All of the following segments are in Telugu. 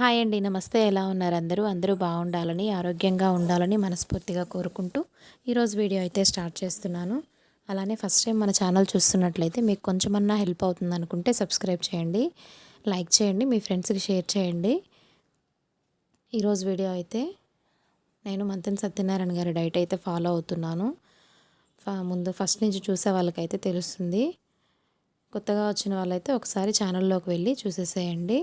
హాయ్ అండి. నమస్తే. ఎలా ఉన్నారు అందరూ? అందరూ బాగుండాలని, ఆరోగ్యంగా ఉండాలని మనస్ఫూర్తిగా కోరుకుంటూ ఈరోజు వీడియో అయితే స్టార్ట్ చేస్తున్నాను. అలానే ఫస్ట్ టైం మన ఛానల్ చూస్తున్నట్లయితే మీకు కొంచెమన్నా హెల్ప్ అవుతుందనుకుంటే సబ్స్క్రైబ్ చేయండి, లైక్ చేయండి, మీ ఫ్రెండ్స్‌కి షేర్ చేయండి. ఈరోజు వీడియో అయితే నేను మంతెన సత్యనారాయణ గారి డైట్ అయితే ఫాలో అవుతున్నాను. ముందు ఫస్ట్ నుంచి చూసే వాళ్ళకైతే తెలుస్తుంది. కొత్తగా వచ్చిన వాళ్ళైతే ఒకసారి ఛానల్లోకి వెళ్ళి చూసేసేయండి.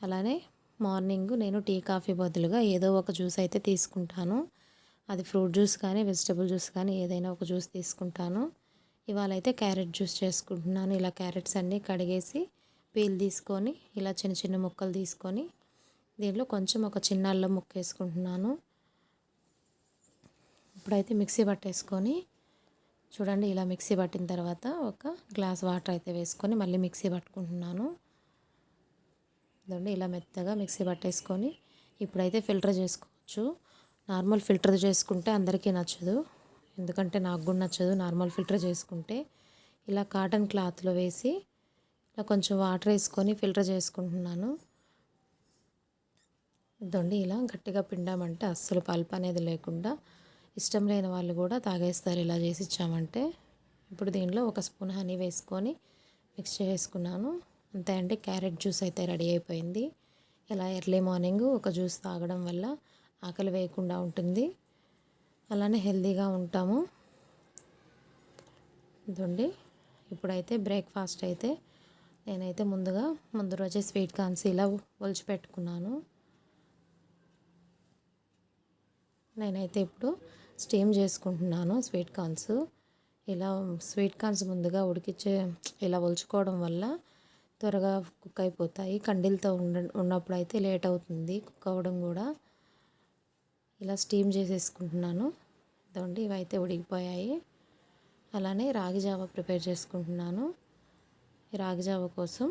అలానే మార్నింగ్ నేను టీ కాఫీ బదులుగా ఏదో ఒక జ్యూస్ అయితే తీసుకుంటాను. అది ఫ్రూట్ జ్యూస్ కానీ వెజిటబుల్ జ్యూస్ కానీ ఏదైనా ఒక జ్యూస్ తీసుకుంటాను. ఇవాళ అయితే క్యారెట్ జ్యూస్ చేసుకుంటున్నాను. ఇలా క్యారెట్స్ అన్నీ కడిగేసి పీల్ తీసుకొని ఇలా చిన్న చిన్న ముక్కలు తీసుకొని దీంట్లో కొంచెం ఒక చిన్న అల్లం ముక్క వేసుకుంటున్నాను. ఇప్పుడైతే మిక్సీ పట్టేసుకొని చూడండి, ఇలా మిక్సీ పట్టిన తర్వాత ఒక గ్లాస్ వాటర్ అయితే వేసుకొని మళ్ళీ మిక్సీ పట్టుకుంటున్నాను. ఇలా మెత్తగా మిక్సీ పట్టేసుకొని ఇప్పుడైతే ఫిల్టర్ చేసుకోవచ్చు. నార్మల్ ఫిల్టర్ చేసుకుంటే అందరికీ నచ్చదు, ఎందుకంటే నాకు కూడా నచ్చదు నార్మల్ ఫిల్టర్ చేసుకుంటే. ఇలా కాటన్ క్లాత్లో వేసి ఇలా కొంచెం వాటర్ వేసుకొని ఫిల్టర్ చేసుకుంటున్నాను. ఇలా గట్టిగా పిండామంటే అస్సలు పల్ప్ అనేది లేకుండా ఇష్టం లేని వాళ్ళు కూడా తాగేస్తారు ఇలా చేసి ఇచ్చామంటే. ఇప్పుడు దీనిలో ఒక స్పూన్ హనీ వేసుకొని మిక్స్ చేసుకున్నాను. అంతే అండి, క్యారెట్ జ్యూస్ అయితే రెడీ అయిపోయింది. ఇలా ఎర్లీ మార్నింగ్ ఒక జ్యూస్ తాగడం వల్ల ఆకలి వేయకుండా ఉంటుంది, అలానే హెల్తీగా ఉంటాము. ఇదండి, ఇప్పుడైతే బ్రేక్ఫాస్ట్ అయితే నేనైతే ముందు రోజే స్వీట్ కార్న్స్ ఇలా ఒలిచిపెట్టుకున్నాను. నేనైతే ఇప్పుడు స్టీమ్ చేసుకుంటున్నాను స్వీట్ కార్న్స్. ఇలా స్వీట్ కార్న్స్ ముందుగా ఇలా ఒలుచుకోవడం వల్ల త్వరగా కుక్ అయిపోతాయి. కండీలతో ఉన్నప్పుడు అయితే లేట్ అవుతుంది కుక్ అవ్వడం కూడా. ఇలా స్టీమ్ చేసేసుకుంటున్నాను. ఇదండి, ఇవైతే ఉడికిపోయాయి. అలానే రాగి జావ ప్రిపేర్ చేసుకుంటున్నాను. ఈ రాగి జావ కోసం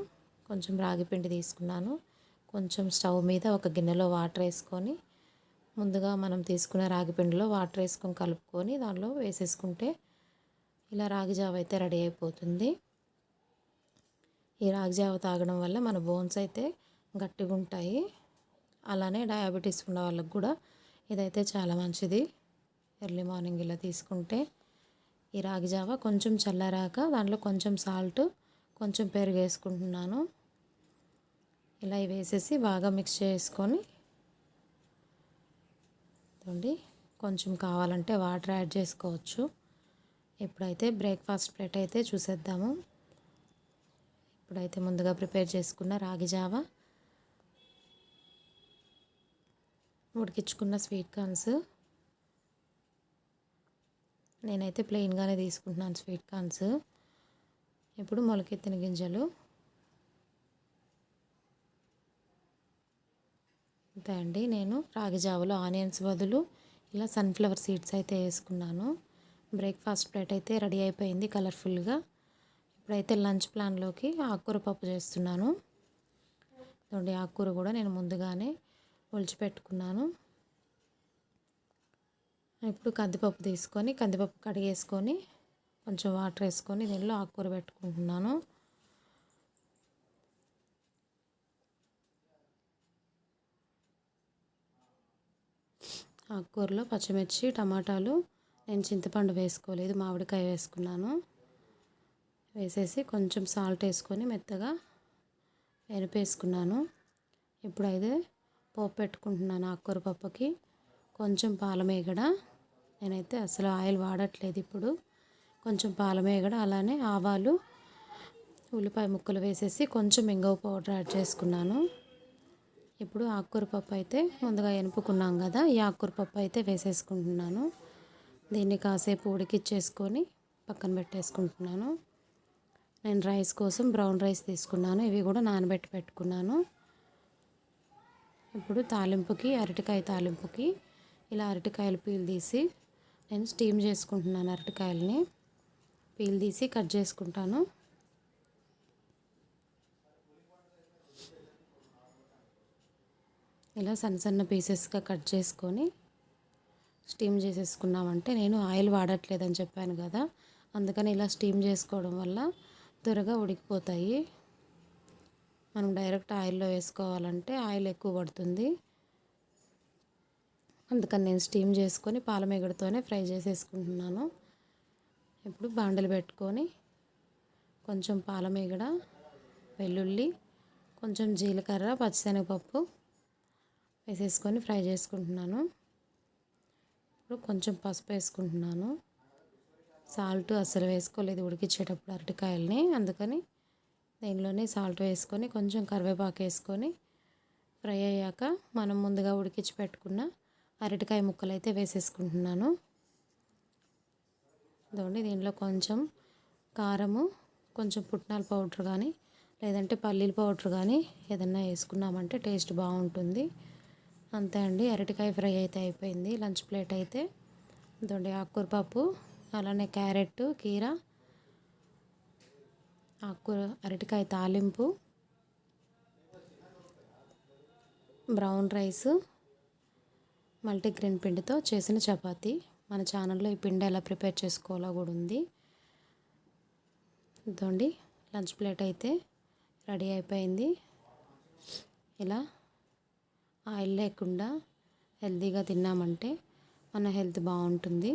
కొంచెం రాగి పిండి తీసుకున్నాను. కొంచెం స్టవ్ మీద ఒక గిన్నెలో వాటర్ వేసుకొని ముందుగా మనం తీసుకున్న రాగి పిండిలో వాటర్ వేసుకొని కలుపుకొని దానిలో వేసేసుకుంటే ఇలా రాగి జావ అయితే రెడీ అయిపోతుంది. ఈ రాగి జావ తాగడం వల్ల మన బోన్స్ అయితే గట్టిగా ఉంటాయి. అలానే డయాబెటీస్ ఉన్న వాళ్ళకి కూడా ఇదైతే చాలా మంచిది. ఎర్లీ మార్నింగ్ ఇలా తీసుకుంటే ఈ రాగి జావ కొంచెం చల్లారాక దాంట్లో కొంచెం సాల్ట్, కొంచెం పెరుగు వేసుకుంటున్నాను. ఇలా వేసేసి బాగా మిక్స్ చేసుకొని కొంచెం కావాలంటే వాటర్ యాడ్ చేసుకోవచ్చు. ఇప్పుడైతే బ్రేక్ఫాస్ట్ ప్లేట్ అయితే చూసేద్దాము. ఇప్పుడైతే ముందుగా ప్రిపేర్ చేసుకున్న రాగి జావ, ఉడికించుకున్న స్వీట్ కార్న్స్, నేనైతే ప్లెయిన్గానే తీసుకుంటున్నాను స్వీట్ కార్న్స్. ఇప్పుడు మొలకెత్తిన గింజలు, అంతే అండి. నేను రాగి జావలో ఆనియన్స్ బదులు ఇలా సన్ఫ్లవర్ సీడ్స్ అయితే వేసుకున్నాను. బ్రేక్ఫాస్ట్ ప్లేట్ అయితే రెడీ అయిపోయింది కలర్ఫుల్గా. ఇప్పుడైతే లంచ్ ప్లాన్లోకి ఆకుకూర పప్పు చేస్తున్నాను. ఆకుకూర కూడా నేను ముందుగానే ఒలిచిపెట్టుకున్నాను. ఇప్పుడు కందిపప్పు తీసుకొని కందిపప్పు కడిగేసుకొని కొంచెం వాటర్ వేసుకొని దీనిలో ఆకుకూర పెట్టుకుంటున్నాను. ఆకుకూరలో పచ్చిమిర్చి, టమాటాలు, నేను చింతపండు వేసుకోలేదు, మామిడికాయ వేసుకున్నాను. వేసేసి కొంచెం సాల్ట్ వేసుకొని మెత్తగా ఎనిపేసుకున్నాను. ఇప్పుడైతే పోపు పెట్టుకుంటున్నాను ఆకుకూర పప్పుకి. కొంచెం పాలమేగడ, నేనైతే అసలు ఆయిల్ వాడట్లేదు ఇప్పుడు. కొంచెం పాలమేగడ, అలానే ఆవాలు, ఉల్లిపాయ ముక్కలు వేసేసి కొంచెం ఇంగువ పౌడర్ యాడ్ చేసుకున్నాను. ఇప్పుడు ఆకుకూర పప్పు అయితే ముందుగా ఎనుపుకున్నాం కదా, ఈ ఆకుకూర పప్పు అయితే వేసేసుకుంటున్నాను. దీన్ని కాసేపు ఉడికిచ్చేసుకొని పక్కన పెట్టేసుకుంటున్నాను. నేను రైస్ కోసం బ్రౌన్ రైస్ తీసుకున్నాను, ఇవి కూడా నానబెట్టి పెట్టుకున్నాను. ఇప్పుడు అరటికాయ తాలింపుకి ఇలా అరటికాయలు పీల్ తీసి నేను స్టీమ్ చేసుకుంటున్నాను. అరటికాయలని పీల్ తీసి కట్ చేసుకుంటాను. ఇలా సన్న సన్న పీసెస్గా కట్ చేసుకొని స్టీమ్ చేసేసుకున్నామంటే, నేను ఆయిల్ వాడట్లేదని చెప్పాను కదా, అందుకని ఇలా స్టీమ్ చేసుకోవడం వల్ల త్వరగా ఉడికిపోతాయి. మనం డైరెక్ట్ ఆయిల్లో వేసుకోవాలంటే ఆయిల్ ఎక్కువ పడుతుంది. అందుకని నేను స్టీమ్ చేసుకొని పాలమీగడతోనే ఫ్రై చేసేసుకుంటున్నాను. ఇప్పుడు బాండలు పెట్టుకొని కొంచెం పాలమీగడ, వెల్లుల్లి, కొంచెం జీలకర్ర, పచ్చిశనగపప్పు వేసేసుకొని ఫ్రై చేసుకుంటున్నాను. ఇప్పుడు కొంచెం పసుపు వేసుకుంటున్నాను. సాల్ట్ అస్సలు వేసుకోలేదు ఉడికించేటప్పుడు అరటికాయల్ని, అందుకని దీనిలోనే సాల్ట్ వేసుకొని కొంచెం కరివేపాకు వేసుకొని ఫ్రై అయ్యాక మనం ముందుగా ఉడికించి పెట్టుకున్న అరటికాయ ముక్కలు అయితే వేసేసుకుంటున్నాను. ఇదిగోండి, దీనిలో కొంచెం కారము, కొంచెం పుట్నాల పౌడర్ కానీ లేదంటే పల్లీల పౌడర్ కానీ ఏదన్నా వేసుకున్నామంటే టేస్ట్ బాగుంటుంది. అంతే అండి, అరటికాయ ఫ్రై అయితే అయిపోయింది. లంచ్ ప్లేట్ అయితే ఇదిగోండి, ఆకుకూర పప్పు, అలానే క్యారెట్, కీర, ఆకుకూర, అరటికాయ తాలింపు, బ్రౌన్ రైస్, మల్టీగ్రెయిన్ పిండితో చేసిన చపాతీ. మన ఛానల్లో ఈ పిండి ఎలా ప్రిపేర్ చేసుకోవాలో కూడా ఉంది. ఇదిగోండి, లంచ్ ప్లేట్ అయితే రెడీ అయిపోయింది. ఇలా ఆయిల్ లేకుండా హెల్తీగా తిన్నామంటే మన హెల్త్ బాగుంటుంది.